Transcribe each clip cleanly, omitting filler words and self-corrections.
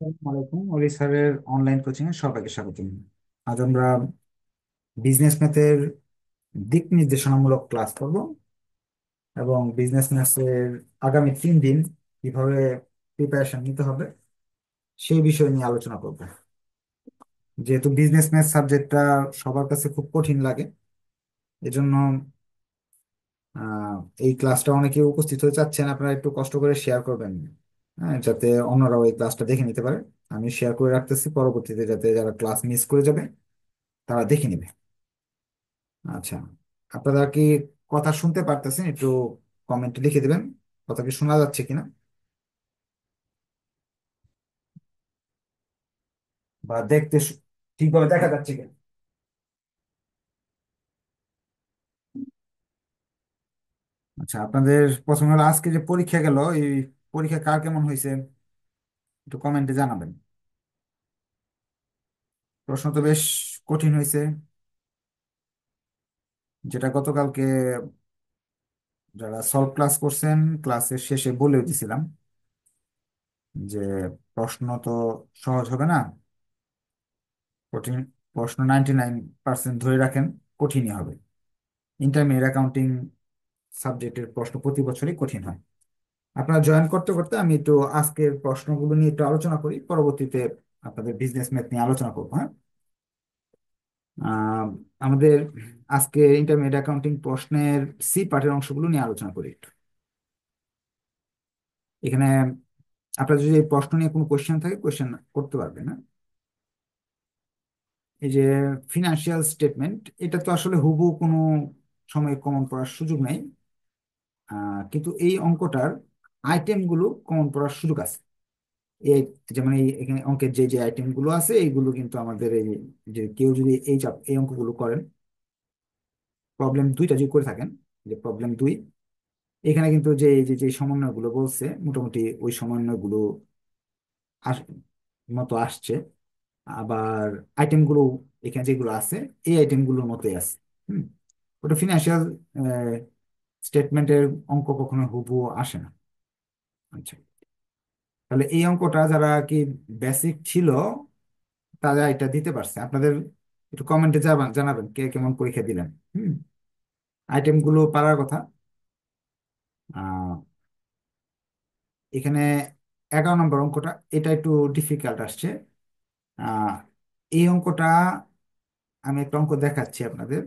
আসসালামু আলাইকুম, অলি স্যারের অনলাইন কোচিং এ সবাইকে স্বাগত। আজ আমরা বিজনেস ম্যাথের দিক নির্দেশনামূলক ক্লাস করব এবং বিজনেস ম্যাথের আগামী 3 দিন কিভাবে প্রিপারেশন নিতে হবে সেই বিষয় নিয়ে আলোচনা করব। যেহেতু বিজনেস ম্যাথ সাবজেক্টটা সবার কাছে খুব কঠিন লাগে, এজন্য আহ, এই ক্লাসটা অনেকে উপস্থিত হতে চাচ্ছেন। আপনারা একটু কষ্ট করে শেয়ার করবেন, হ্যাঁ, যাতে অন্যরাও এই ক্লাসটা দেখে নিতে পারে। আমি শেয়ার করে রাখতেছি, পরবর্তীতে যাতে যারা ক্লাস মিস করে যাবে তারা দেখে নিবে। আচ্ছা, আপনারা কি কথা শুনতে পারতেছেন? একটু কমেন্টে লিখে দিবেন কথা কি শোনা যাচ্ছে কিনা, বা দেখতে ঠিকভাবে দেখা যাচ্ছে কিনা। আচ্ছা, আপনাদের প্রথমে হলো আজকে যে পরীক্ষা গেল, এই পরীক্ষা কার কেমন হয়েছে একটু কমেন্টে জানাবেন। প্রশ্ন তো বেশ কঠিন হয়েছে, যেটা গতকালকে যারা সলভ ক্লাস করছেন ক্লাসের শেষে বলেও দিছিলাম যে প্রশ্ন তো সহজ হবে না, কঠিন প্রশ্ন 99% ধরে রাখেন কঠিনই হবে। ইন্টারমিডিয়েট অ্যাকাউন্টিং সাবজেক্টের প্রশ্ন প্রতি বছরই কঠিন হয়। আপনারা জয়েন করতে করতে আমি একটু আজকের প্রশ্নগুলো নিয়ে একটু আলোচনা করি, পরবর্তীতে আপনাদের বিজনেস ম্যাথ নিয়ে আলোচনা করবো। হ্যাঁ, আহ, আমাদের আজকে ইন্টারমিডিয়েট অ্যাকাউন্টিং প্রশ্নের সি পার্টের অংশগুলো নিয়ে আলোচনা করি একটু। এখানে আপনার যদি এই প্রশ্ন নিয়ে কোনো কোয়েশ্চেন থাকে কোয়েশ্চেন করতে পারবেন না। এই যে ফিনান্সিয়াল স্টেটমেন্ট, এটা তো আসলে হুবহু কোনো সময় কমন পড়ার সুযোগ নাই, কিন্তু এই অঙ্কটার আইটেমগুলো কমন পড়ার সুযোগ আছে। এই যেমন এখানে অঙ্কের যে যে আইটেম গুলো আছে এইগুলো কিন্তু আমাদের এই যে কেউ যদি এই অঙ্কগুলো করেন, প্রবলেম দুইটা যদি করে থাকেন, যে প্রবলেম 2, এখানে কিন্তু যে এই যে যে সমন্বয়গুলো বলছে মোটামুটি ওই সমন্বয়গুলো আস- মতো আসছে। আবার আইটেম গুলো এখানে যেগুলো আছে এই আইটেম গুলোর মতোই আছে। হুম, ওটা ফিনান্সিয়াল স্টেটমেন্টের অঙ্ক কখনো হুবহু আসে না। আচ্ছা, তাহলে এই অঙ্কটা যারা কি বেসিক ছিল তারা এটা দিতে পারছে। আপনাদের একটু কমেন্টে জানাবেন কে কেমন পরীক্ষা দিলেন। হুম, আইটেম গুলো পারার কথা। আহ, এখানে 11 নম্বর অঙ্কটা, এটা একটু ডিফিকাল্ট আসছে। আহ, এই অঙ্কটা আমি একটা অঙ্ক দেখাচ্ছি আপনাদের।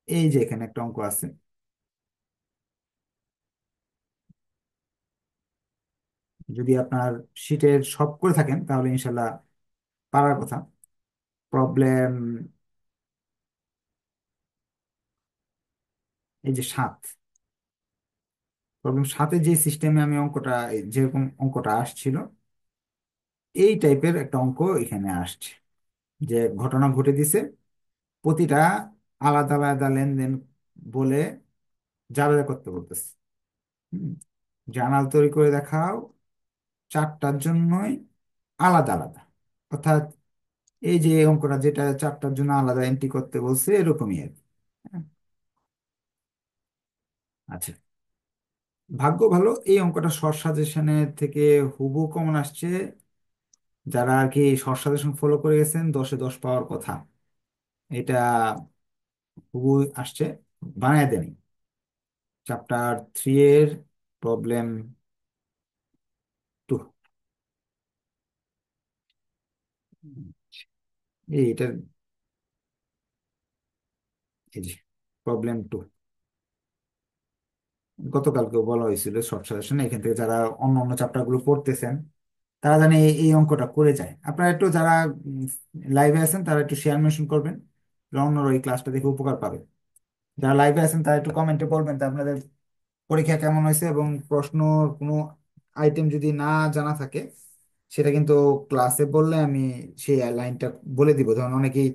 এই যে এখানে একটা অঙ্ক আছে, যদি আপনার শিটের সব করে থাকেন তাহলে ইনশাল্লাহ পারার কথা। প্রবলেম এই যে 7, প্রবলেম 7-এ যে সিস্টেমে আমি অঙ্কটা যেরকম অঙ্কটা আসছিল এই টাইপের একটা অঙ্ক এখানে আসছে। যে ঘটনা ঘটে দিছে, প্রতিটা আলাদা আলাদা লেনদেন বলে জাবেদা করতে বলতেছে। হুম, জার্নাল তৈরি করে দেখাও 4টার জন্যই আলাদা আলাদা, অর্থাৎ এই যে অঙ্কটা যেটা 4টার জন্য আলাদা এন্ট্রি করতে বলছে এরকমই আর কি। হ্যাঁ, আচ্ছা, ভাগ্য ভালো এই অঙ্কটা শর্ট সাজেশনের থেকে হুবহু কমন আসছে। যারা আর কি শর্ট সাজেশন ফলো করে গেছেন 10-এ 10 পাওয়ার কথা, এটা হুবহু আসছে, বানায় দেনি। চ্যাপ্টার 3 এর প্রবলেম 2, এটা এই যে প্রবলেম 2 গতকালকেও বলা হয়েছিল শর্ট সাজেশনে। এখান থেকে যারা অন্য অন্য চ্যাপ্টার গুলো পড়তেছেন তারা জানে এই অঙ্কটা করে যায়। আপনারা একটু যারা লাইভে আছেন তারা একটু শেয়ার মেনশন করবেন, অন্যরা এই ক্লাসটা দেখে উপকার পাবে। যারা লাইভে আছেন তারা একটু কমেন্টে বলবেন যে আপনাদের পরীক্ষা কেমন হয়েছে, এবং প্রশ্ন কোনো আইটেম যদি না জানা থাকে সেটা কিন্তু ক্লাসে বললে আমি সেই লাইনটা বলে দিব। ধরুন অনেকেই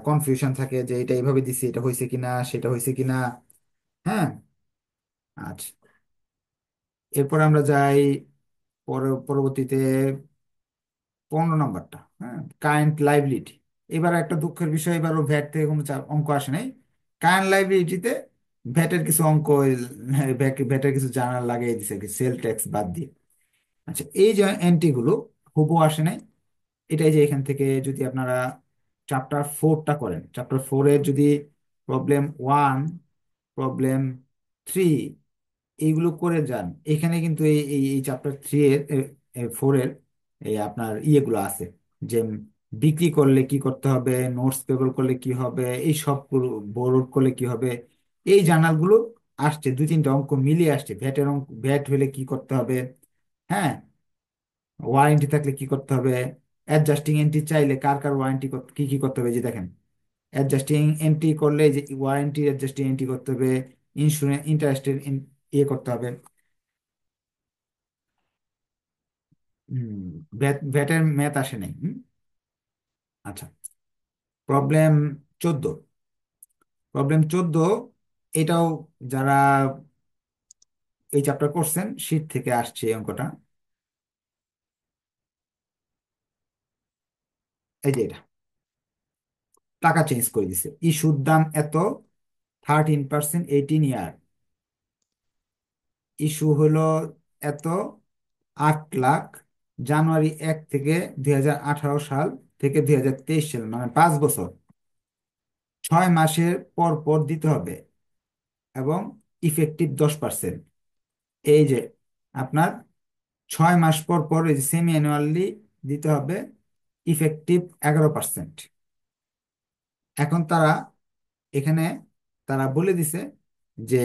কনফিউশন থাকে যে এটা এইভাবে দিছি, এটা হয়েছে কিনা সেটা হয়েছে কিনা। হ্যাঁ, আচ্ছা, এরপর আমরা যাই পরবর্তীতে 15 নম্বরটা। হ্যাঁ, কারেন্ট লাইবিলিটি। এবার একটা দুঃখের বিষয়, এবারও ভ্যাট থেকে কোনো অঙ্ক আসে নাই। কারেন্ট লাইবিলিটিতে ভ্যাটের কিছু অঙ্ক, ভ্যাটের কিছু জানার লাগিয়ে দিছে সেল ট্যাক্স বাদ দিয়ে। আচ্ছা, এই যে এন্ট্রি গুলো হুবহু আসে নাই। এটাই যে এখান থেকে যদি আপনারা চ্যাপ্টার 4টা করেন, চ্যাপ্টার 4-এর যদি প্রবলেম 1, প্রবলেম 3 এইগুলো করে যান, এখানে কিন্তু এই এই এই চ্যাপ্টার 3-এর 4-এর এই আপনার ইয়েগুলো আছে, যে বিক্রি করলে কি করতে হবে, নোটস পেবল করলে কি হবে, এই সবগুলো বোরড করলে কি হবে, এই জার্নালগুলো আসছে। 2-3টা অঙ্ক মিলিয়ে আসছে। ভ্যাটের অঙ্ক, ভ্যাট হলে কি করতে হবে, হ্যাঁ, ওয়ারেন্টি থাকলে কি করতে হবে, অ্যাডজাস্টিং এন্ট্রি চাইলে কার কার ওয়ারেন্টি কি কি করতে হবে। এই যে দেখেন, অ্যাডজাস্টিং এন্ট্রি করলে এই যে ওয়ারেন্টি অ্যাডজাস্টিং এন্ট্রি করতে হবে, ইন্স্যুরেন্স ইন্টারেস্টের ইয়ে করতে হবে। ভ্যাটের ম্যাথ আসে নাই। আচ্ছা, প্রবলেম 14। প্রবলেম 14 এটাও যারা এই চ্যাপ্টার করছেন শীট থেকে আসছে এই অঙ্কটা। এই যে এটা টাকা চেঞ্জ করে দিছে, ইস্যুর দাম এত, 13% 18 ইয়ার, ইস্যু হলো এত, 8 লাখ, জানুয়ারি 1 থেকে 2018 সাল থেকে 2023 সাল, মানে 5 বছর, 6 মাসের পর পর দিতে হবে, এবং ইফেক্টিভ 10%। এই যে আপনার 6 মাস পর পর এই যে সেমি অ্যানুয়ালি দিতে হবে, ইফেক্টিভ 11%। এখন তারা এখানে তারা বলে দিছে যে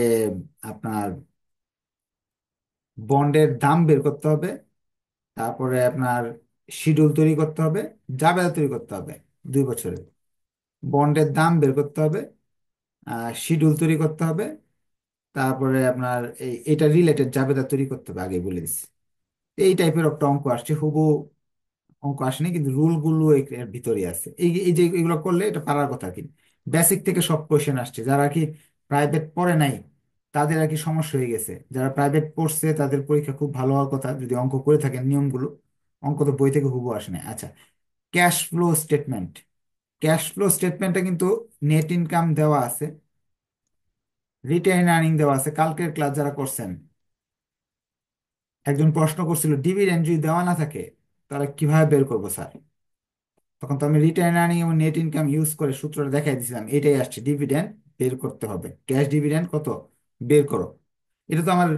আপনার বন্ডের দাম বের করতে হবে, তারপরে আপনার শিডিউল তৈরি করতে হবে, জাবেদা তৈরি করতে হবে 2 বছরের। বন্ডের দাম বের করতে হবে, শিডিউল তৈরি করতে হবে, তারপরে আপনার এটা রিলেটেড জাবেদা তৈরি করতে হবে, আগে বলে দিচ্ছি। এই টাইপের একটা অঙ্ক আসছে হুবহু। অঙ্ক আসেনি, কিন্তু রুলগুলো এর ভিতরে আছে। এই এই যে এগুলো করলে এটা পারার কথা কি। বেসিক থেকে সব কোয়েশ্চেন আসছে। যারা কি প্রাইভেট পড়ে নাই তাদের আর কি সমস্যা হয়ে গেছে, যারা প্রাইভেট পড়ছে তাদের পরীক্ষা খুব ভালো হওয়ার কথা যদি অঙ্ক করে থাকেন নিয়মগুলো। অঙ্ক তো বই থেকে হুবহু আসে না। আচ্ছা, cash flow statement. Cash flow স্টেটমেন্টটা কিন্তু নেট ইনকাম দেওয়া আছে, রিটেইন আর্নিং দেওয়া আছে। কালকের ক্লাস যারা করছেন, একজন প্রশ্ন করছিল ডিভিডেন্ড যদি দেওয়া না থাকে তাহলে কিভাবে বের করবো স্যার। তখন তো আমি রিটার্ন আর্নিং এবং নেট ইনকাম ইউজ করে সূত্রটা দেখাই দিয়েছিলাম। এটাই আসছে, ডিভিডেন্ড বের করতে হবে, ক্যাশ ডিভিডেন্ড কত বের করো। এটা তো আমার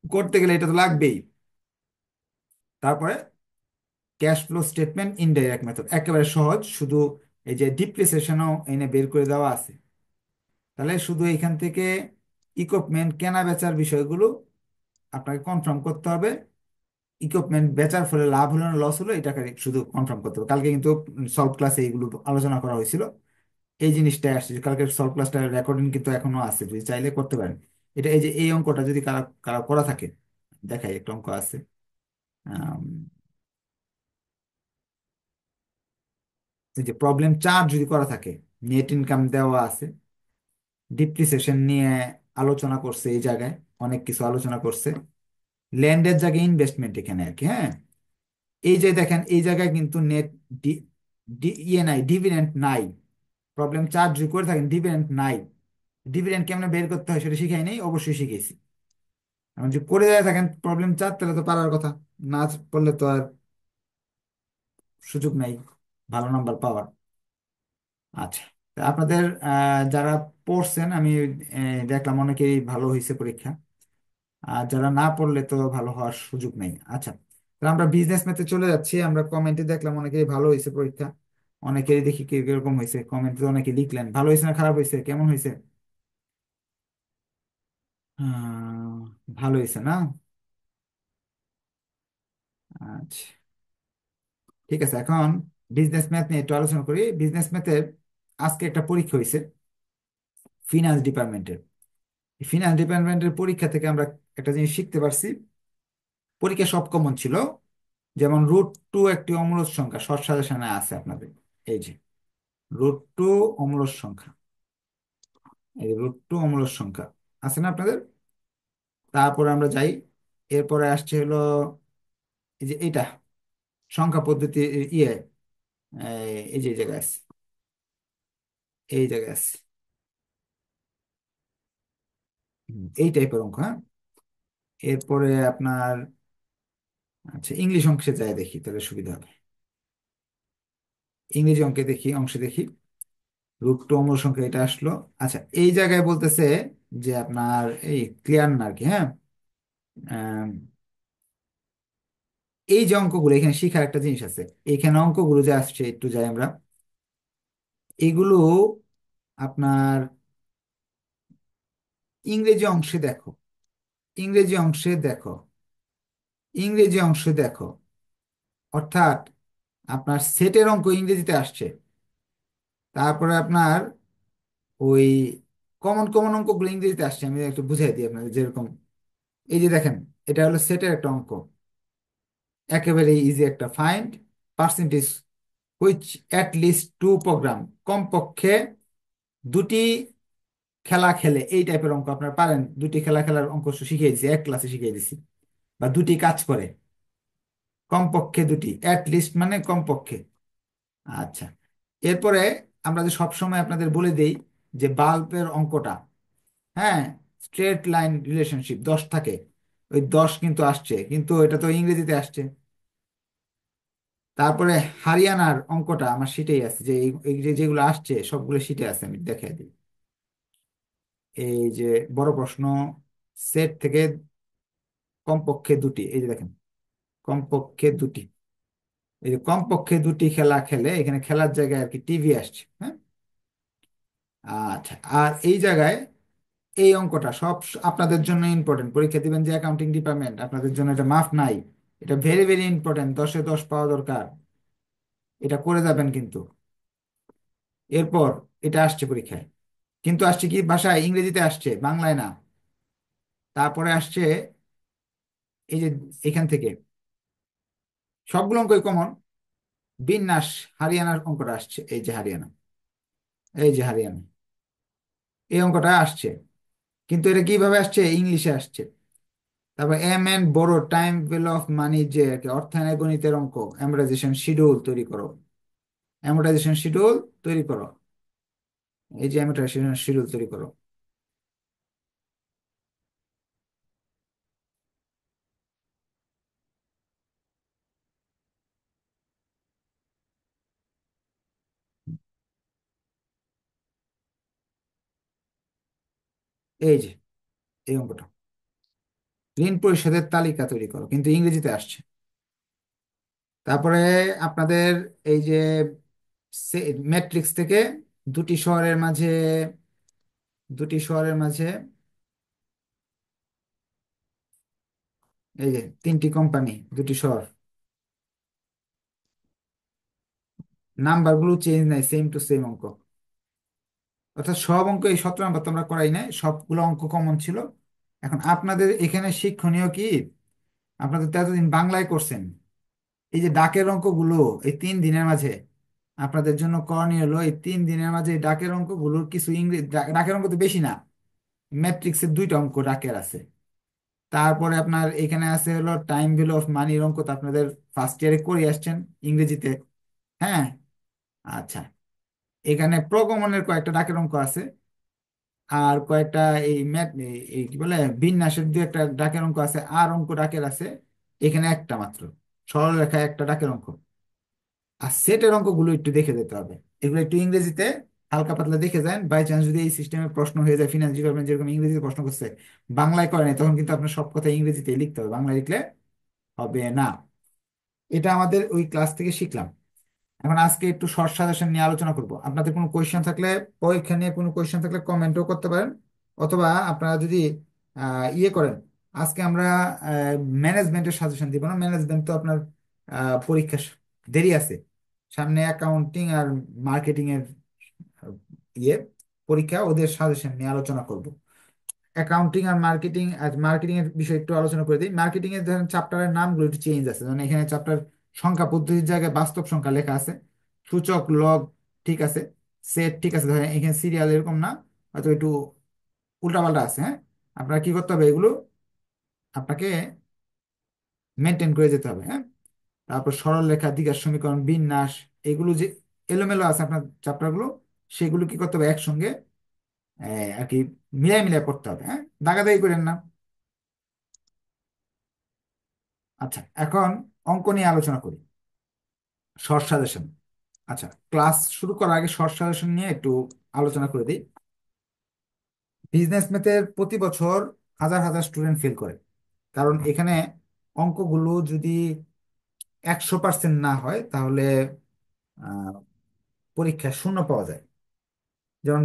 করতে গেলে এটা তো লাগবেই। তারপরে cash flow statement indirect method একেবারে সহজ, শুধু এই যে ডিপ্রিসিয়েশনও এনে বের করে দেওয়া আছে। তাহলে শুধু এখান থেকে ইকুইপমেন্ট কেনা বেচার বিষয়গুলো আপনাকে কনফার্ম করতে হবে। ইকুইপমেন্ট বেচার ফলে লাভ হলো না লস হলো, এটাকে শুধু কনফার্ম করতে হবে। কালকে কিন্তু সলভ ক্লাসে এইগুলো আলোচনা করা হয়েছিল। এই জিনিসটা আসছে, কালকে সলভ ক্লাসটা রেকর্ডিং কিন্তু এখনো আছে, যদি চাইলে করতে পারেন। এটা এই যে এই অঙ্কটা যদি কারা কারা করা থাকে, দেখাই একটা অঙ্ক আছে। আম, এই যে প্রবলেম 4 যদি করা থাকে, নেট ইনকাম দেওয়া আছে, ডিপ্রিসিয়েশন নিয়ে আলোচনা করছে এই জায়গায়, অনেক কিছু আলোচনা করছে। ল্যান্ডের জায়গায় ইনভেস্টমেন্ট এখানে আর কি, হ্যাঁ। এই যে দেখেন এই জায়গায় কিন্তু নেট ইয়ে নাই, ডিভিডেন্ড নাই। প্রবলেম 4 যদি করে থাকেন ডিভিডেন্ড নাই, ডিভিডেন্ড কেমনে বের করতে হয় সেটা শিখাই নেই, অবশ্যই শিখেছি। এখন যদি করে যায় থাকেন প্রবলেম 4, তাহলে তো পারার কথা। না পড়লে তো আর সুযোগ নাই ভালো নাম্বার পাওয়ার। আচ্ছা, তা আপনাদের যারা পড়ছেন আমি দেখলাম অনেকেই ভালো হয়েছে পরীক্ষা। আর যারা না পড়লে তো ভালো হওয়ার সুযোগ নেই। আচ্ছা, তাহলে আমরা বিজনেস ম্যাথে চলে যাচ্ছি। আমরা কমেন্টে দেখলাম অনেকেই ভালো হয়েছে পরীক্ষা। অনেকেরই দেখি কিরকম হয়েছে, কমেন্টে অনেকে লিখলেন ভালো হয়েছে না খারাপ হয়েছে, কেমন হয়েছে। আহ, ভালো হয়েছে না? আচ্ছা, ঠিক আছে। এখন বিজনেস ম্যাথ নিয়ে একটু আলোচনা করি। বিজনেস ম্যাথের আজকে একটা পরীক্ষা হয়েছে ফিনান্স ডিপার্টমেন্টের। ফিনান্স ডিপার্টমেন্টের পরীক্ষা থেকে আমরা একটা জিনিস শিখতে পারছি। পরীক্ষা সব কমন ছিল, যেমন √2 একটি অমূলদ সংখ্যা, শর্ট সাজেশনে আছে আপনাদের। এই যে √2 অমূলদ সংখ্যা, এই √2 অমূলদ সংখ্যা আছে না আপনাদের। তারপরে আমরা যাই, এরপরে আসছে হলো এই যে এটা সংখ্যা পদ্ধতি, ইয়ে এই যে এই জায়গায় আছে, এই জায়গায় আছে। এই টাইপের অঙ্ক, হ্যাঁ। এরপরে আপনার আচ্ছা, ইংলিশ অংশে যাই দেখি তাহলে সুবিধা হবে। ইংরেজি অঙ্কে দেখি, অংশে দেখি। রুট টু অম্ল সংখ্যা এটা আসলো। আচ্ছা, এই জায়গায় বলতেছে যে আপনার এই ক্লিয়ার না আর কি, হ্যাঁ। আম, এই যে অঙ্কগুলো এখানে শিখার একটা জিনিস আছে। এখানে অঙ্কগুলো যে আসছে একটু যাই আমরা, এগুলো আপনার ইংরেজি অংশে দেখো, ইংরেজি অংশে দেখো, ইংরেজি অংশে দেখো। অর্থাৎ আপনার সেটের অঙ্ক ইংরেজিতে আসছে। তারপরে আপনার ওই কমন কমন অঙ্কগুলো ইংরেজিতে আসছে। আমি একটু বুঝাই দিই আপনাদের, যেরকম এই যে দেখেন, এটা হলো সেটের একটা অঙ্ক, একেবারে ইজি একটা find percentage which at least two program, কমপক্ষে দুটি খেলা খেলে। এই টাইপের অঙ্ক আপনার পারেন, দুটি খেলা খেলার অঙ্ক শিখিয়ে দিছি, এক ক্লাসে শিখিয়ে দিছি। বা দুটি কাজ করে, কমপক্ষে দুটি, অ্যাট লিস্ট মানে কমপক্ষে। আচ্ছা, এরপরে আমরা যে সবসময় আপনাদের বলে দেই যে বাল্বের অঙ্কটা, হ্যাঁ, স্ট্রেট লাইন রিলেশনশিপ 10 থাকে। ওই 10 কিন্তু আসছে, কিন্তু এটা তো ইংরেজিতে আসছে। তারপরে হারিয়ানার অঙ্কটা আমার শিটেই আছে, যে এই যে যেগুলো আসছে সবগুলো শিটে আছে, আমি দেখাই দিই। এই যে বড় প্রশ্ন, সেট থেকে কমপক্ষে দুটি, এই যে দেখেন, কমপক্ষে দুটি। এই যে কমপক্ষে দুটি খেলা খেলে, এখানে খেলার জায়গায় আর কি টিভি আসছে, হ্যাঁ। আচ্ছা, আর এই জায়গায় এই অঙ্কটা সব আপনাদের জন্য ইম্পর্টেন্ট। পরীক্ষা দিবেন যে অ্যাকাউন্টিং ডিপার্টমেন্ট, আপনাদের জন্য এটা মাফ নাই। এটা ভেরি ভেরি ইম্পর্টেন্ট, 10-এ 10 পাওয়া দরকার। এটা করে যাবেন কিন্তু। এরপর এটা আসছে পরীক্ষায়, কিন্তু আসছে কি ভাষায়? ইংরেজিতে আসছে, বাংলায় না। তারপরে আসছে এই যে এখান থেকে সবগুলো অঙ্কই কমন। বিন্যাস, হারিয়ানার অঙ্কটা আসছে, এই যে হারিয়ানা, এই যে হারিয়ানা, এই অঙ্কটা আসছে। কিন্তু এটা কিভাবে আসছে? ইংলিশে আসছে। তারপর এম এন বড় টাইম ভ্যালু অফ মানি, যে আর কি অর্থায়নের গণিতের অঙ্ক, অ্যামোর্টাইজেশন শিডিউল তৈরি করো, অ্যামোর্টাইজেশন শিডিউল তৈরি করো। এই যে অ্যামোর্টাইজেশন শিডিউল তৈরি করো। এই যে এই অঙ্কটা, ঋণ পরিশোধের তালিকা তৈরি করো, কিন্তু ইংরেজিতে আসছে। তারপরে আপনাদের এই যে ম্যাট্রিক্স থেকে দুটি শহরের মাঝে, দুটি শহরের মাঝে এই যে তিনটি কোম্পানি, দুটি শহর, নাম্বারগুলো চেঞ্জ নাই, সেম টু সেম অঙ্ক। অর্থাৎ সব অঙ্ক, এই 17 নাম্বার তোমরা করাই নাই, সবগুলো অঙ্ক কমন ছিল। এখন আপনাদের এখানে শিক্ষণীয় কি, আপনাদের তো এতদিন বাংলায় করছেন, এই যে ডাকের অঙ্কগুলো এই 3 দিনের মাঝে আপনাদের জন্য করণীয় হলো, এই 3 দিনের মাঝে এই ডাকের অঙ্কগুলোর কিছু ইংরেজি, ডাকের অঙ্ক তো বেশি না, ম্যাট্রিক্সের 2টা অঙ্ক ডাকের আছে। তারপরে আপনার এখানে আছে হলো টাইম ভ্যালু অফ মানির অঙ্ক, তো আপনাদের ফার্স্ট ইয়ারে করে আসছেন ইংরেজিতে, হ্যাঁ। আচ্ছা, এখানে প্রগমনের কয়েকটা ডাকের অঙ্ক আছে, আর কয়েকটা এই ম্যাথ, এই কি বলে বিন্যাসের 2-একটা ডাকের অঙ্ক আছে, আর অঙ্ক ডাকের আছে এখানে একটা মাত্র, সরলরেখায় একটা ডাকের অঙ্ক। আর সেটের অঙ্কগুলো একটু দেখে যেতে হবে, এগুলো একটু ইংরেজিতে হালকা পাতলা দেখে যান। বাই চান্স যদি এই সিস্টেমে প্রশ্ন হয়ে যায়, ফিনান্স ডিপার্টমেন্ট যেরকম ইংরেজিতে প্রশ্ন করছে, বাংলায় করে নাই, তখন কিন্তু আপনার সব কথা ইংরেজিতে লিখতে হবে, বাংলায় লিখলে হবে না। এটা আমাদের ওই ক্লাস থেকে শিখলাম। এখন আজকে একটু শর্ট সাজেশন নিয়ে আলোচনা করব। আপনাদের কোনো কোয়েশ্চেন থাকলে, পরীক্ষা নিয়ে কোনো কোয়েশ্চেন থাকলে কমেন্টও করতে পারেন, অথবা আপনারা যদি ইয়ে করেন, আজকে আমরা ম্যানেজমেন্টের সাজেশন দিব না। ম্যানেজমেন্ট তো আপনার পরীক্ষা দেরি আছে সামনে, অ্যাকাউন্টিং আর মার্কেটিং এর আহ, ইয়ে পরীক্ষা, ওদের সাজেশন নিয়ে আলোচনা করব। অ্যাকাউন্টিং আর মার্কেটিং, মার্কেটিং এর বিষয়ে একটু আলোচনা করে দিই। মার্কেটিং এর ধরেন চ্যাপ্টারের নামগুলো একটু চেঞ্জ আছে, যেমন এখানে চ্যাপ্টার সংখ্যা পদ্ধতির জায়গায় বাস্তব সংখ্যা লেখা আছে, সূচক লগ ঠিক আছে, সেট ঠিক আছে, ধরেন এখানে সিরিয়াল এরকম না, হয়তো একটু উল্টাপাল্টা আছে, হ্যাঁ। আপনার কি করতে হবে, এগুলো আপনাকে মেনটেন করে যেতে হবে, হ্যাঁ। তারপর সরল রেখা, দ্বিঘাত সমীকরণ, বিন্যাস, এগুলো যে এলোমেলো আছে আপনার চ্যাপ্টারগুলো, সেগুলো কি করতে হবে একসঙ্গে আর কি মিলাই মিলাই পড়তে হবে, হ্যাঁ, দাগাদাগি করেন না। আচ্ছা, এখন অঙ্ক নিয়ে আলোচনা করি। Short suggestion. আচ্ছা, ক্লাস শুরু করার আগে শর্ট সাজেশন নিয়ে একটু আলোচনা করে দিই। বিজনেস ম্যাথের প্রতি বছর হাজার হাজার স্টুডেন্ট ফেল করে, কারণ এখানে অঙ্কগুলো যদি 100% না হয় তাহলে আহ, পরীক্ষায় শূন্য পাওয়া যায়। যেমন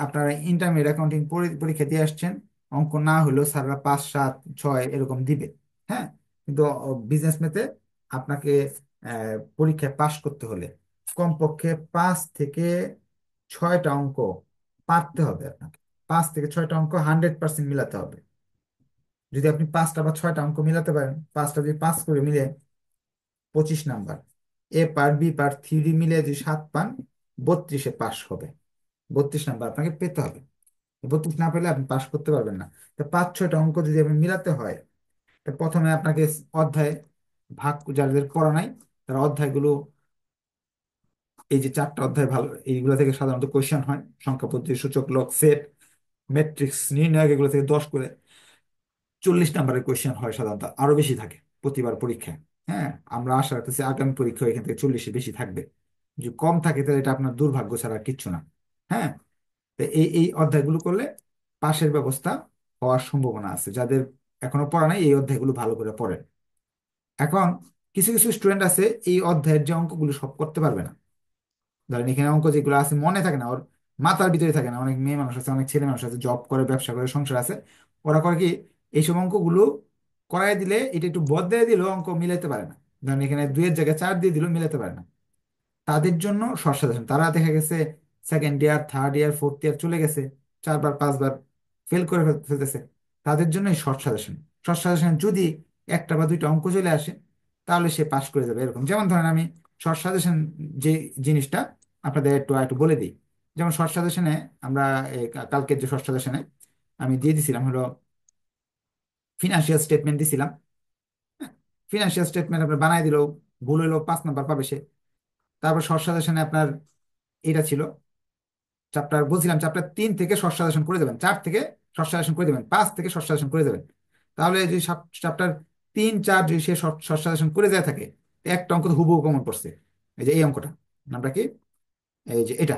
আপনারা ইন্টারমিডিয়েট অ্যাকাউন্টিং পরীক্ষা দিয়ে আসছেন, অঙ্ক না হলেও স্যাররা 5, 7, 6 এরকম দিবে। হ্যাঁ, কিন্তু বিজনেস মেথে আপনাকে পরীক্ষায় পাশ করতে হলে কমপক্ষে 5 থেকে 6টা অঙ্ক পারতে হবে আপনাকে। 5 থেকে 6টা অঙ্ক 100% মিলাতে হবে। যদি আপনি 5টা বা 6টা অঙ্ক মিলাতে পারেন, 5টা যদি পাস করে মিলে 25 নাম্বার, এ পার বি পার থ্রি মিলে যদি 7 পান, 32-এ পাস হবে। 32 নাম্বার আপনাকে পেতে হবে। 32 না পেলে আপনি পাস করতে পারবেন না। তো 5, 6টা অঙ্ক যদি আপনি মিলাতে হয়, তো প্রথমে আপনাকে অধ্যায় ভাগ, যাদের পড়া নাই তারা অধ্যায়গুলো, এই যে 4টা অধ্যায় ভালো, এইগুলো থেকে সাধারণত কোয়েশ্চেন হয়। সংখ্যা পদ্ধতি, সূচক, লগ, সেট, ম্যাট্রিক্স, নির্ণায়ক, এগুলো থেকে 10 করে 40 নাম্বারের কোয়েশ্চেন হয়। সাধারণত আরো বেশি থাকে প্রতিবার পরীক্ষায়। হ্যাঁ, আমরা আশা রাখতেছি আগামী পরীক্ষা এখান থেকে 40-এর বেশি থাকবে। যদি কম থাকে তাহলে এটা আপনার দুর্ভাগ্য ছাড়া আর কিচ্ছু না। হ্যাঁ, তো এই এই অধ্যায়গুলো করলে পাশের ব্যবস্থা হওয়ার সম্ভাবনা আছে। যাদের এখনো পড়া নাই, এই অধ্যায়গুলো ভালো করে পড়েন। এখন কিছু কিছু স্টুডেন্ট আছে এই অধ্যায়ের যে অঙ্কগুলো সব করতে পারবে না। ধরেন এখানে অঙ্ক যেগুলো আছে মনে থাকে না, ওর মাথার ভিতরে থাকে না। অনেক মেয়ে মানুষ আছে, অনেক ছেলে মানুষ আছে, জব করে, ব্যবসা করে, সংসার আছে। ওরা করে কি, এইসব অঙ্কগুলো করাই দিলে এটা একটু বদলে দিলেও অঙ্ক মিলাতে পারে না। ধরেন এখানে 2-এর জায়গায় 4 দিয়ে দিলেও মিলাতে পারে না। তাদের জন্য শর্ট সাজেশন। তারা দেখা গেছে second year, third year, fourth year চলে গেছে, 4 বার 5 বার ফেল করে ফেলতেছে। তাদের জন্য শর্ট সাজেশন। শর্ট সাজেশন যদি 1টা বা 2টা অঙ্ক চলে আসে, তাহলে সে পাশ করে যাবে। এরকম যেমন ধরেন আমি শর্ট সাজেশন যে জিনিসটা আপনাদের একটু একটু বলে দিই। যেমন শর্ট সাজেশনে আমরা কালকের যে শর্ট সাজেশনে আমি দিয়ে দিছিলাম হলো ফিনান্সিয়াল স্টেটমেন্ট দিছিলাম। ফিনান্সিয়াল স্টেটমেন্ট আপনার বানাই দিলেও ভুল হইলেও 5 নাম্বার পাবে সে। তারপর শর্ট সাজেশনে আপনার এটা ছিল, চ্যাপ্টার বলছিলাম চ্যাপ্টার 3 থেকে শর্ট সাজেশন করে দেবেন, 4 থেকে শর্ট সাজেশন করে দেবেন, 5 থেকে শর্ট সাজেশন করে দেবেন। তাহলে যদি চ্যাপ্টার 3, 4 যদি সে শর্ট সাজেশন করে যায় থাকে, একটা অঙ্ক তো হুবহু কমন পড়ছে। এই যে এই অঙ্কটা, নামটা কি, এই যে এটা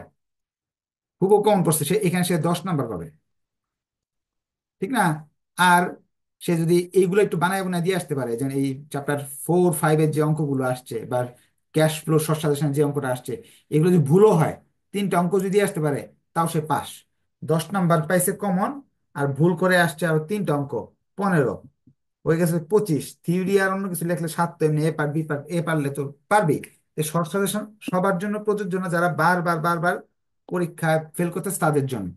হুবহু কমন পড়ছে, সে এখানে সে 10 নাম্বার পাবে। ঠিক না? আর সে যদি এইগুলো একটু বানায় বানায় দিয়ে আসতে পারে, যেমন এই চ্যাপ্টার 4, 5-এর যে অঙ্কগুলো আসছে, বা ক্যাশ ফ্লো শর্ট সাজেশনের যে অঙ্কটা আসছে, এগুলো যদি ভুলও হয়, 3টা অঙ্ক যদি আসতে পারে, তাও সে পাস। 10 নাম্বার পাইছে কমন, আর ভুল করে আসছে আরো 3টা অঙ্ক, 15 হয়ে গেছে 25। থিওরি আর অন্য কিছু লিখলে 7, তো এমনি এ পার বি পার এ পারলে তো পারবেই। এই শর্ট সাজেশন সবার জন্য প্রযোজ্য না, যারা বারবার বারবার পরীক্ষায় ফেল করতেছে তাদের জন্য।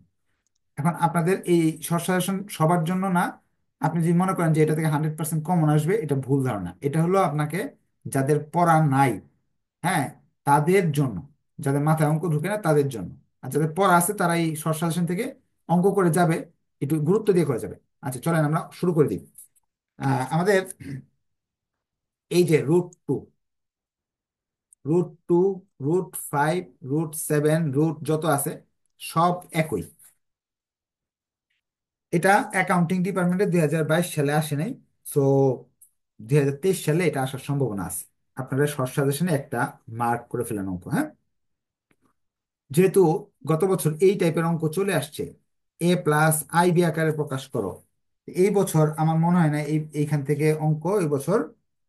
এখন আপনাদের এই শর্ট সাজেশন সবার জন্য না। আপনি যদি মনে করেন যে এটা থেকে 100% কমন আসবে, এটা ভুল ধারণা। এটা হলো আপনাকে, যাদের পড়া নাই, হ্যাঁ, তাদের জন্য। যাদের মাথায় অঙ্ক ঢুকে না তাদের জন্য। আর যাদের পড়া আছে তারা এই শর্ট সাজেশন থেকে অঙ্ক করে যাবে, একটু গুরুত্ব দিয়ে করে যাবে। আচ্ছা, চলেন আমরা শুরু করে দিই। আমাদের এই যে √2, √2, √5, √7, রুট যত আছে সব একই। এটা অ্যাকাউন্টিং ডিপার্টমেন্টে 2022 সালে আসে নাই। সো 2023 সালে এটা আসার সম্ভাবনা আছে। আপনারা শর্ট সাজেশনে একটা মার্ক করে ফেলেন অঙ্ক। হ্যাঁ, যেহেতু গত বছর এই টাইপের অঙ্ক চলে আসছে, A+IB আকারে প্রকাশ করো, এই বছর আমার মনে হয় না এইখান থেকে অঙ্ক এই বছর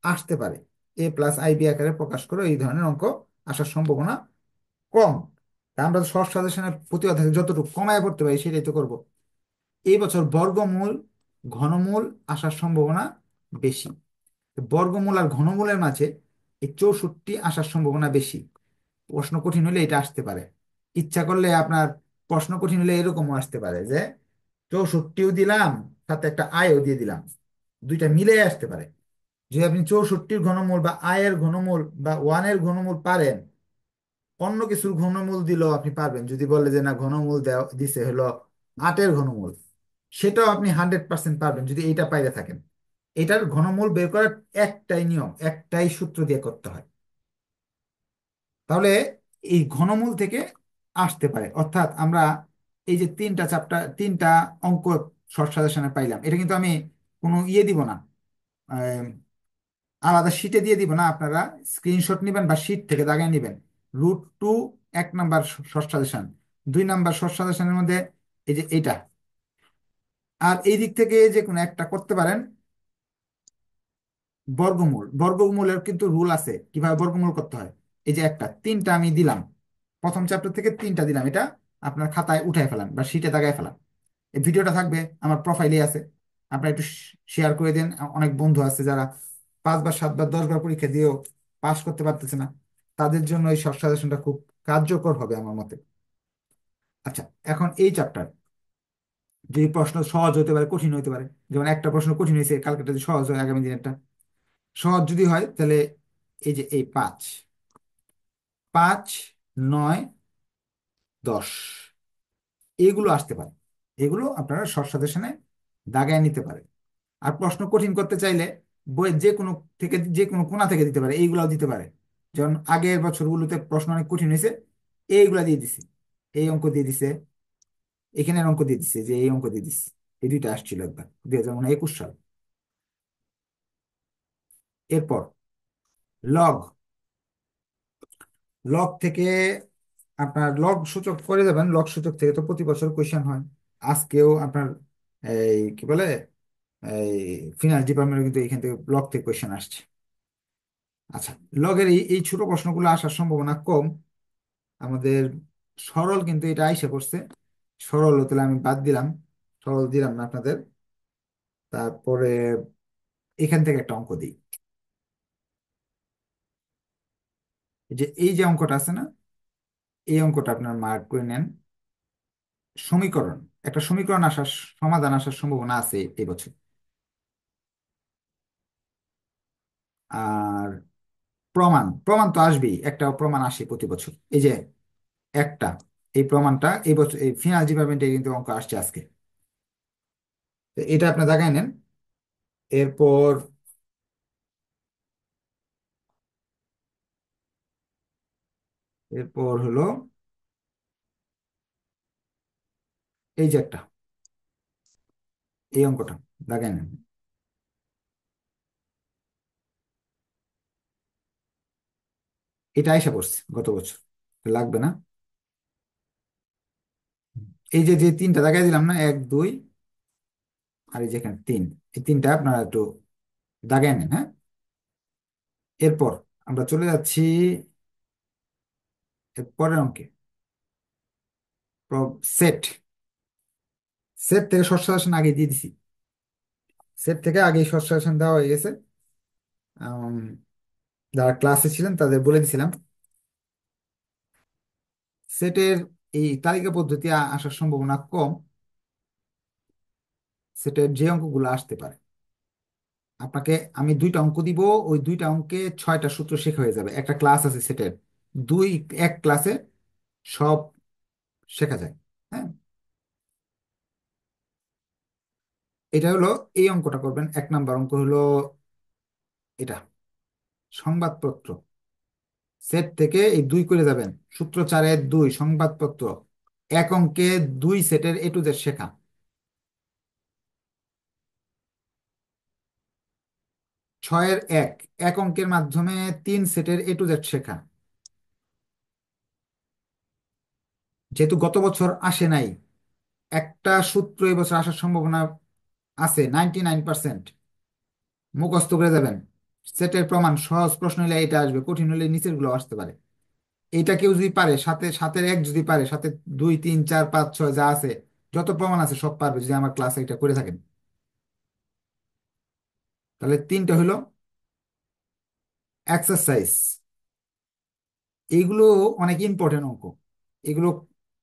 আসতে পারে। A+IB আকারে প্রকাশ করো, এই ধরনের অঙ্ক আসার সম্ভাবনা কম। তা আমরা শর্ট সাজেশনের প্রতি অধ্যায়ে যতটুকু কমায় পড়তে পারি সেটাই তো করবো। এই বছর বর্গমূল, ঘনমূল আসার সম্ভাবনা বেশি। বর্গমূল আর ঘনমূলের মাঝে এই 64 আসার সম্ভাবনা বেশি। প্রশ্ন কঠিন হলে এটা আসতে পারে। ইচ্ছা করলে আপনার প্রশ্ন কঠিন হলে এরকমও আসতে পারে যে 64ও দিলাম, সাথে একটা আয়ও দিয়ে দিলাম, দুইটা মিলে আসতে পারে। যদি আপনি 64-র ঘনমূল বা আয়ের ঘনমূল বা ওয়ানের ঘনমূল পারেন, অন্য কিছুর ঘনমূল দিলেও আপনি পারবেন। যদি বলে যে না, ঘনমূল দেওয়া দিছে হলো 8-এর ঘনমূল, সেটাও আপনি 100% পারবেন যদি এইটা পাইরে থাকেন। এটার ঘনমূল বের করার একটাই নিয়ম, একটাই সূত্র দিয়ে করতে হয়। তাহলে এই ঘনমূল থেকে আসতে পারে। অর্থাৎ আমরা এই যে 3টা অঙ্ক শর্ট সাজেশনে পাইলাম, এটা কিন্তু আমি কোনো ইয়ে দিব না, আলাদা শিটে দিয়ে দিব না, আপনারা স্ক্রিনশট নেবেন বা শিট থেকে দাগায় নেবেন। √2 1 number short suggestion, 2 number short সাজেশনের মধ্যে এই যে এইটা। আর এই দিক থেকে যে কোনো একটা করতে পারেন। বর্গমূল, বর্গমূলের কিন্তু রুল আছে কিভাবে বর্গমূল করতে হয়। এই যে একটা তিনটা আমি দিলাম, প্রথম চ্যাপ্টার থেকে তিনটা দিলাম, এটা আপনার খাতায় উঠায় ফেলান বা শিটে দাগায় ফেলান। এই ভিডিওটা থাকবে আমার প্রোফাইলে আছে, আপনারা একটু শেয়ার করে দেন। অনেক বন্ধু আছে যারা 5 বার 7 বার 10 বার পরীক্ষা দিয়েও পাস করতে পারতেছে না, তাদের জন্য এই সব সাজেশনটা খুব কার্যকর হবে আমার মতে। আচ্ছা, এখন এই চ্যাপ্টার যদি প্রশ্ন সহজ হতে পারে কঠিন হতে পারে, যেমন একটা প্রশ্ন কঠিন হয়েছে, কালকেটা যদি সহজ হয় আগামী দিনেরটা সহজ যদি হয়, তাহলে এই যে এই 5, 5, 9, 10 এগুলো আসতে পারে। এগুলো আপনারা শর্ট সাজেশনে দাগায় নিতে পারে। আর প্রশ্ন কঠিন করতে চাইলে বইয়ের যে কোনো থেকে, যে কোনো কোণা থেকে দিতে পারে, এইগুলাও দিতে পারে। যেমন আগের বছরগুলোতে প্রশ্ন অনেক কঠিন হয়েছে, এইগুলা দিয়ে দিছে, এই অঙ্ক দিয়ে দিছে, এখানের অঙ্ক দিয়ে দিছে, যে এই অঙ্ক দিয়ে দিছে। এই দুইটা আসছিল একবার 2021 সাল। এরপর লগ, লগ থেকে আপনার লগ সূচক করে যাবেন। লগ সূচক থেকে তো প্রতি বছর কোয়েশ্চেন হয়। আজকেও আপনার এই কি বলে এই ফিনান্স ডিপার্টমেন্টে কিন্তু এখান থেকে লগ থেকে কোয়েশ্চেন আসছে। আচ্ছা, লগের এই এই ছোট প্রশ্নগুলো আসার সম্ভাবনা কম। আমাদের সরল কিন্তু এটা আইসা পড়ছে। সরল হতে আমি বাদ দিলাম, সরল দিলাম না আপনাদের। তারপরে এখান থেকে একটা অঙ্ক দিই। এই যে অঙ্কটা আছে না, এই অঙ্কটা আপনার মার্ক করে নেন। সমীকরণ, একটা সমীকরণ আসার, সমাধান আসার সম্ভাবনা আছে এই বছর। আর প্রমাণ, প্রমাণ তো আসবেই, একটা প্রমাণ আসে প্রতি বছর। এই যে একটা, এই প্রমাণটা এই বছর এই ফিনান্স ডিপার্টমেন্টে কিন্তু অঙ্ক আসছে আজকে। তো এটা আপনি দেখায় নেন। এরপর এরপর হলো এই যে একটা, এই অঙ্কটা দেখায় নেন। এটা আইসা পড়ছে গত বছর, লাগবে না। এই যে যে তিনটা দেখাই দিলাম না, 1, 2, আর এই যে এখানে 3, এই তিনটা আপনারা একটু দাগায় নেন, হ্যাঁ। এরপর আমরা চলে যাচ্ছি এর পরের অঙ্কে। সেট, সেট থেকে শর্ট সাজেশন আগে দিয়ে দিছি। সেট থেকে আগে শর্ট সাজেশন দেওয়া হয়ে গেছে। আম, যারা ক্লাসে ছিলেন তাদের বলে দিছিলাম। সেটের এই তালিকা পদ্ধতি আসার সম্ভাবনা কম। সেটের যে অঙ্কগুলো আসতে পারে, আপনাকে আমি 2টা অঙ্ক দিব, ওই 2টা অঙ্কে 6টা সূত্র শেখা হয়ে যাবে। একটা ক্লাস আছে সেটের, দুই, এক ক্লাসে সব শেখা যায়, হ্যাঁ। এটা হলো, এই অঙ্কটা করবেন। 1 নাম্বার অঙ্ক হলো এটা, সংবাদপত্র। সেট থেকে এই 2 করে যাবেন, সূত্র 4-এর 2 সংবাদপত্র। এক অঙ্কে 2 সেটের A to Z শেখা। 6-এর 1, এক অঙ্কের মাধ্যমে 3 সেটের A to Z শেখা। যেহেতু গত বছর আসে নাই, একটা সূত্র এবছর আসার সম্ভাবনা আছে 99%। মুখস্থ করে যাবেন। সেটের প্রমাণ, সহজ প্রশ্ন হলে এটা আসবে, কঠিন হলে নিচের গুলো আসতে পারে। এইটা কেউ যদি পারে, সাথে সাতের 1 যদি পারে, সাথে 2, 3, 4, 5, 6 যা আছে, যত প্রমাণ আছে সব পারবে যদি আমার ক্লাস এটা করে থাকেন। তাহলে তিনটা হইলো এক্সারসাইজ। এইগুলো অনেক ইম্পর্টেন্ট অঙ্ক। এগুলো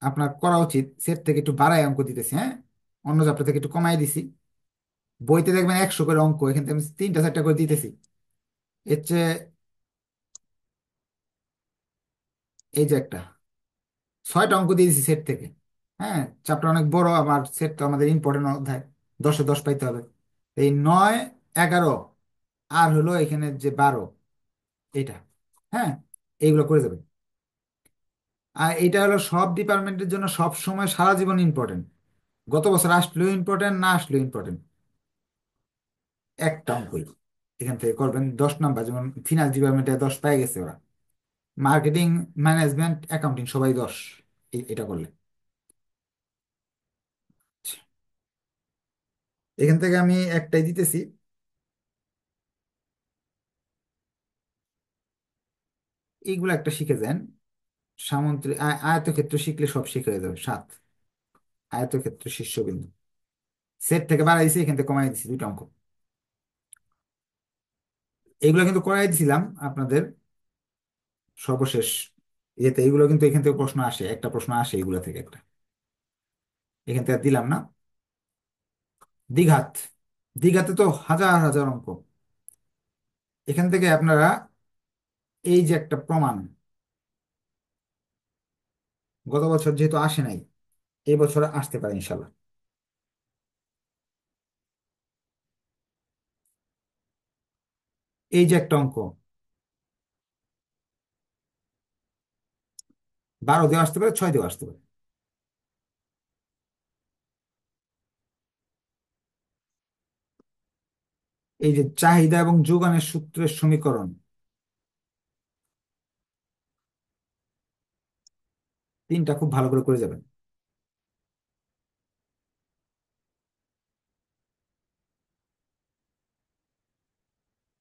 আপনার করা উচিত। সেট থেকে একটু বাড়ায় অঙ্ক দিতেছি, হ্যাঁ, অন্য চ্যাপ্টার থেকে একটু কমাই দিছি। বইতে দেখবেন 100 করে অঙ্ক, এখান থেকে আমি 3টা 4টা করে দিতেছি। এর চেয়ে এই যে একটা 6টা অঙ্ক দিয়ে দিছি সেট থেকে, হ্যাঁ। চ্যাপ্টার অনেক বড়, আবার সেট তো আমাদের ইম্পর্টেন্ট অধ্যায়, 10-এ 10 পাইতে হবে। এই 9, 11 আর হলো এখানে যে 12, এইটা, হ্যাঁ, এইগুলো করে যাবে। আর এটা হলো সব ডিপার্টমেন্টের জন্য সব সময় সারা জীবন ইম্পর্টেন্ট। গত বছর আসলেও ইম্পর্টেন্ট, না আসলেও ইম্পর্টেন্ট, একটা অঙ্কই। এখান থেকে করবেন 10 নাম্বার, যেমন ফিনান্স ডিপার্টমেন্টে 10 পেয়ে গেছে ওরা, মার্কেটিং, ম্যানেজমেন্ট, অ্যাকাউন্টিং সবাই 10। এটা করলে এখান থেকে আমি একটাই দিতেছি। এইগুলো একটা শিখে যান। সামুদ্রিক আয়তক্ষেত্র শিখলে সব শিখে হয়ে যাবে। 7, আয়তক্ষেত্র শীর্ষবিন্দু। সেট থেকে বাড়াই দিছি, এখান থেকে কমাই দিছি 2টা অঙ্ক। এগুলো কিন্তু করাই দিছিলাম আপনাদের সর্বশেষ ইয়েতে। এগুলো কিন্তু এখান থেকে প্রশ্ন আসে, একটা প্রশ্ন আসে এগুলো থেকে একটা, এখান থেকে আর দিলাম না। দ্বিঘাত, দ্বিঘাতে তো হাজার হাজার অঙ্ক। এখান থেকে আপনারা এই যে একটা প্রমাণ, গত বছর যেহেতু আসে নাই, এই বছর আসতে পারে ইনশাল্লাহ। এই যে একটা অঙ্ক 12 দিয়ে আসতে পারে, 6 দিয়ে আসতে পারে। এই যে চাহিদা এবং যোগানের সূত্রের সমীকরণ, 3টা খুব ভালো করে করে যাবেন।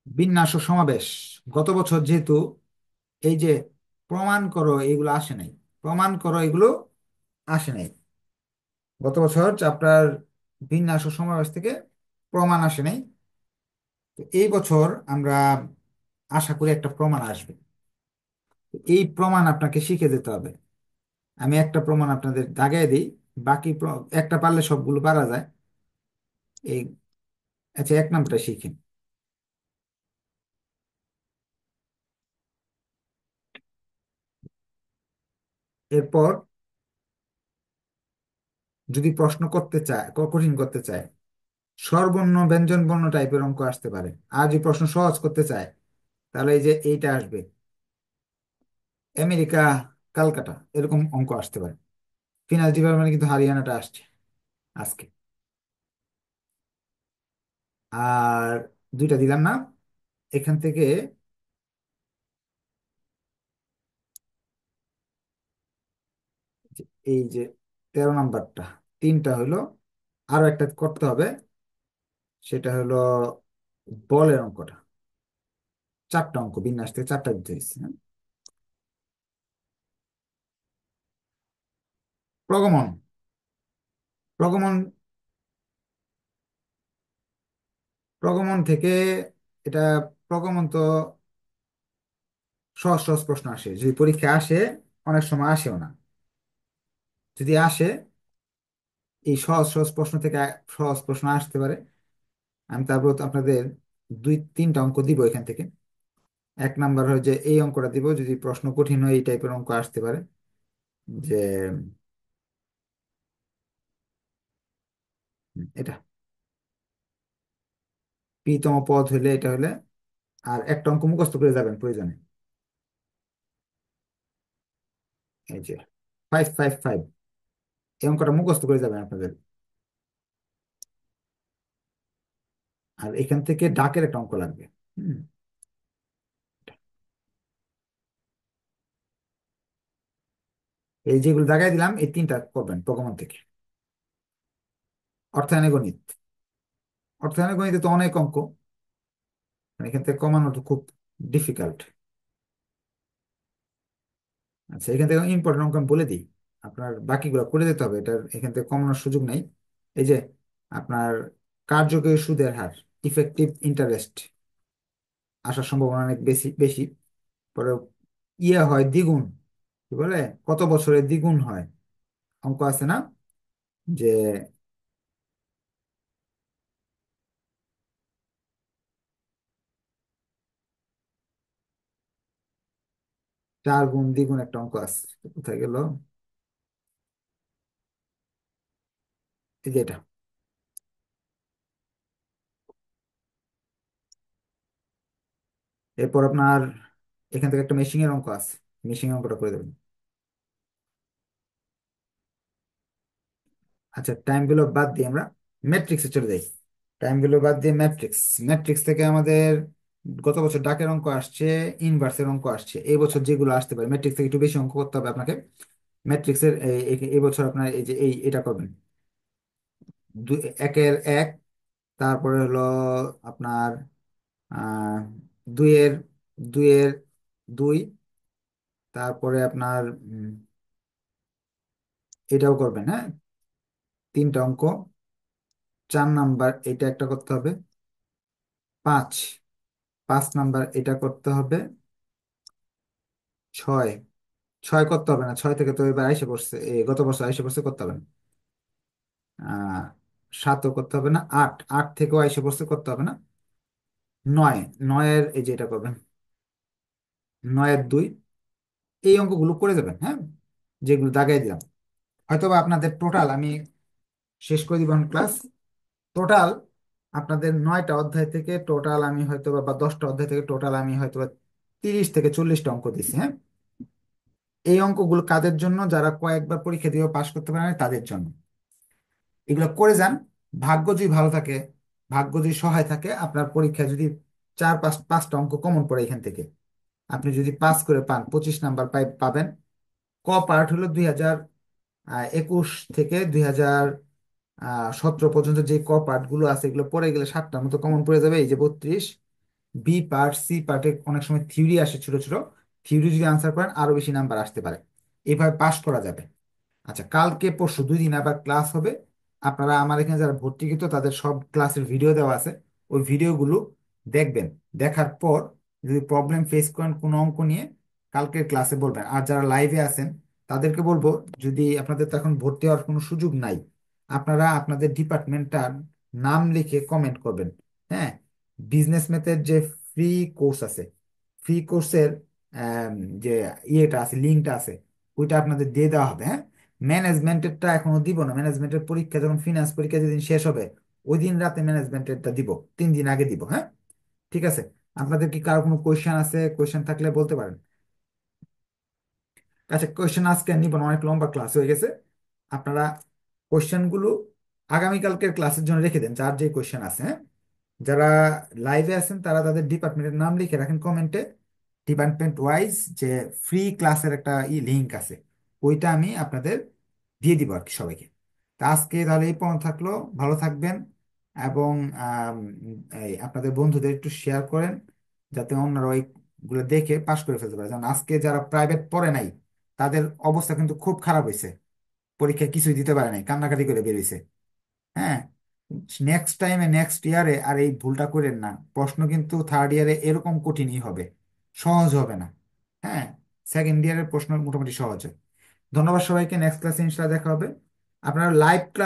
বিন্যাস ও সমাবেশ, গত বছর যেহেতু এই যে প্রমাণ করো এগুলো আসে নাই, প্রমাণ করো এগুলো আসে নাই, গত বছর আপনার বিন্যাস ও সমাবেশ থেকে প্রমাণ আসে নাই। তো এই বছর আমরা আশা করি একটা প্রমাণ আসবে। তো এই প্রমাণ আপনাকে শিখে যেতে হবে। আমি একটা প্রমাণ আপনাদের দাগিয়ে দিই, বাকি একটা পারলে সবগুলো পারা যায়। এই, আচ্ছা, 1 নাম্বারটা শিখেন। এরপর যদি প্রশ্ন করতে চায়, কঠিন করতে চায়, স্বরবর্ণ ব্যঞ্জন বর্ণ টাইপের অঙ্ক আসতে পারে। আর যদি প্রশ্ন সহজ করতে চায়, তাহলে এই যে এইটা আসবে, আমেরিকা, কালকাটা, এরকম অঙ্ক আসতে পারে। ফিনান্স ডিপার্টমেন্টে কিন্তু হরিয়ানাটা আসছে আজকে। আর 2টা দিলাম না এখান থেকে। এই যে 13 নাম্বারটা, 3টা হলো, আরো একটা করতে হবে, সেটা হলো বলের অঙ্কটা। 4টা অঙ্ক বিন্যাস থেকে 4টা দিতে হয়েছে, হ্যাঁ? প্রগমন, প্রগমন, প্রগমন থেকে এটা, প্রগমন তো সহজ সহজ প্রশ্ন আসে, যদি পরীক্ষা আসে, অনেক সময় আসেও না। যদি আসে, এই সহজ সহজ প্রশ্ন থেকে সহজ প্রশ্ন আসতে পারে। আমি তারপর তো আপনাদের 2-3টা অঙ্ক দিব এখান থেকে। 1 নাম্বার হয় যে এই অঙ্কটা দিব, যদি প্রশ্ন কঠিন হয় এই টাইপের অঙ্ক আসতে পারে, যে এটা p-তম পদ হলে এটা হলে। আর একটা অঙ্ক মুখস্থ করে যাবেন প্রয়োজনে, এই যে 555, এই অঙ্কটা মুখস্থ করে যাবেন আপনাদের। আর এখান থেকে ডাকের একটা অঙ্ক লাগবে। হুম, এই যেগুলো দেখাই দিলাম, এই 3টা করবেন প্রগমন থেকে। অর্থায়নে গণিত, অর্থায়নে গণিতে তো অনেক অঙ্ক, মানে এখান থেকে কমানো তো খুব ডিফিকাল্ট। আচ্ছা, এখান থেকে ইম্পর্টেন্ট অঙ্ক আমি বলে দিই, আপনার বাকিগুলো করে দিতে হবে, এটার এখান থেকে কমানোর সুযোগ নেই। এই যে আপনার কার্যকরী সুদের হার, ইফেক্টিভ ইন্টারেস্ট আসার সম্ভাবনা অনেক বেশি বেশি। পরে ইয়ে হয় দ্বিগুণ, কি বলে, কত বছরে দ্বিগুণ হয়, অঙ্ক আছে না, যে 4 গুণ দ্বিগুণ একটা অঙ্ক আছে, কোথায় গেল, এই যে এটা। এরপর আপনার এখান থেকে একটা মেশিং এর অঙ্ক আছে, মেশিং অঙ্কটা করে দেবেন। আচ্ছা, টাইম গুলো বাদ দিয়ে আমরা ম্যাট্রিক্সে চলে যাই। টাইম ভ্যালু বাদ দিয়ে ম্যাট্রিক্স, ম্যাট্রিক্স থেকে আমাদের গত বছর ডাকের অঙ্ক আসছে, ইনভার্সের অঙ্ক আসছে, এই বছর যেগুলো আসতে পারে ম্যাট্রিক্স থেকে একটু বেশি অঙ্ক করতে হবে আপনাকে। ম্যাট্রিক্সের এই বছর আপনার এই যে এটা করবেন, একের এক, তারপরে হলো আপনার আহ দুইয়ের দুইয়ের দুই, তারপরে আপনার এটাও করবেন, হ্যাঁ, তিনটা অঙ্ক। 4 নাম্বার এটা একটা করতে হবে। পাঁচ, 5 নাম্বার এটা করতে হবে। ছয়, ছয় করতে হবে না, ছয় থেকে তো এবার আইসে পড়ছে, গত বছর আইসে পড়ছে, করতে হবে না। আহ সাতও করতে হবে না। আট, আট থেকেও আইসে পড়ছে, করতে হবে না। নয়, নয়ের এই যে এটা করবেন, নয়ের দুই, এই অঙ্কগুলো করে যাবেন, হ্যাঁ, যেগুলো দাগাই দিলাম। হয়তোবা আপনাদের টোটাল আমি শেষ করে দিব ক্লাস। টোটাল আপনাদের 9টা অধ্যায় থেকে টোটাল আমি হয়তোবা, বা 10টা অধ্যায় থেকে টোটাল আমি হয়তোবা 30 থেকে 40টা অঙ্ক দিচ্ছি, হ্যাঁ। এই অঙ্কগুলো কাদের জন্য? যারা কয়েকবার পরীক্ষা দিয়েও পাশ করতে পারে না, তাদের জন্য। এগুলো করে যান। ভাগ্য যদি ভালো থাকে, ভাগ্য যদি সহায় থাকে, আপনার পরীক্ষায় যদি চার পাঁচটা অঙ্ক কমন পড়ে এখান থেকে, আপনি যদি পাস করে পান, 25 নাম্বার পাবেন। ক পার্ট হলো 2021 থেকে 2017 পর্যন্ত যে ক পার্ট গুলো আছে, এগুলো পড়ে গেলে 7টার মতো কমন পড়ে যাবে, এই যে 32। বি পার্ট, সি পার্টে অনেক সময় থিওরি আসে ছোট ছোট, থিওরি যদি আনসার করেন আরো বেশি নাম্বার আসতে পারে, এভাবে পাস করা যাবে। আচ্ছা, কালকে পরশু 2 দিন আবার ক্লাস হবে। আপনারা আমার এখানে যারা ভর্তিকৃত, তাদের সব ক্লাসের ভিডিও দেওয়া আছে, ওই ভিডিওগুলো দেখবেন। দেখার পর যদি প্রবলেম ফেস করেন কোনো অঙ্ক নিয়ে, কালকের ক্লাসে বলবেন। আর যারা লাইভে আছেন তাদেরকে বলবো, যদি আপনাদের তো এখন ভর্তি হওয়ার কোনো সুযোগ নাই, আপনারা আপনাদের ডিপার্টমেন্টটার নাম লিখে কমেন্ট করবেন, হ্যাঁ। বিজনেস ম্যাথের যে ফ্রি কোর্স আছে, ফ্রি কোর্সের যে ইয়েটা আছে, লিঙ্কটা আছে, ওইটা আপনাদের দিয়ে দেওয়া হবে, হ্যাঁ। ম্যানেজমেন্টেরটা এখনো দিব না, ম্যানেজমেন্টের পরীক্ষা যখন, ফিনান্স পরীক্ষা যেদিন শেষ হবে, ওই দিন রাতে ম্যানেজমেন্টেরটা দিব, 3 দিন আগে দিব, হ্যাঁ। ঠিক আছে। আপনাদের কি কারো কোনো কোয়েশ্চেন আছে? কোয়েশ্চেন থাকলে বলতে পারেন। আচ্ছা, কোয়েশ্চেন আজকে আর নিব না, অনেক লম্বা ক্লাস হয়ে গেছে। আপনারা কোয়েশ্চেনগুলো আগামীকালকের ক্লাসের জন্য রেখে দেন, যার যে কোয়েশ্চেন আছে, হ্যাঁ। যারা লাইভে আছেন তারা তাদের ডিপার্টমেন্টের নাম লিখে রাখেন কমেন্টে, ডিপার্টমেন্ট ওয়াইজ, যে ফ্রি ক্লাসের একটা লিঙ্ক আছে, ওইটা আমি আপনাদের দিয়ে দিব আর কি সবাইকে। তা আজকে তাহলে এই পর্যন্ত থাকলো। ভালো থাকবেন, এবং আম, এই আপনাদের বন্ধুদের একটু শেয়ার করেন, যাতে অন্যরা ওইগুলো দেখে পাশ করে ফেলতে পারে। যেমন আজকে যারা প্রাইভেট পড়ে নাই, তাদের অবস্থা কিন্তু খুব খারাপ হয়েছে, পরীক্ষায় কিছুই দিতে পারে নাই, কান্নাকাটি করে বেরিয়েছে, হ্যাঁ। নেক্সট টাইমে, নেক্সট ইয়ারে আর এই ভুলটা করেন না। প্রশ্ন কিন্তু থার্ড ইয়ারে এরকম কঠিনই হবে, সহজ হবে না, হ্যাঁ। সেকেন্ড ইয়ারের প্রশ্ন মোটামুটি সহজ হয়। ধন্যবাদ সবাইকে, নেক্সট ক্লাসে ইনশাআল্লাহ দেখা হবে। আপনারা লাইভ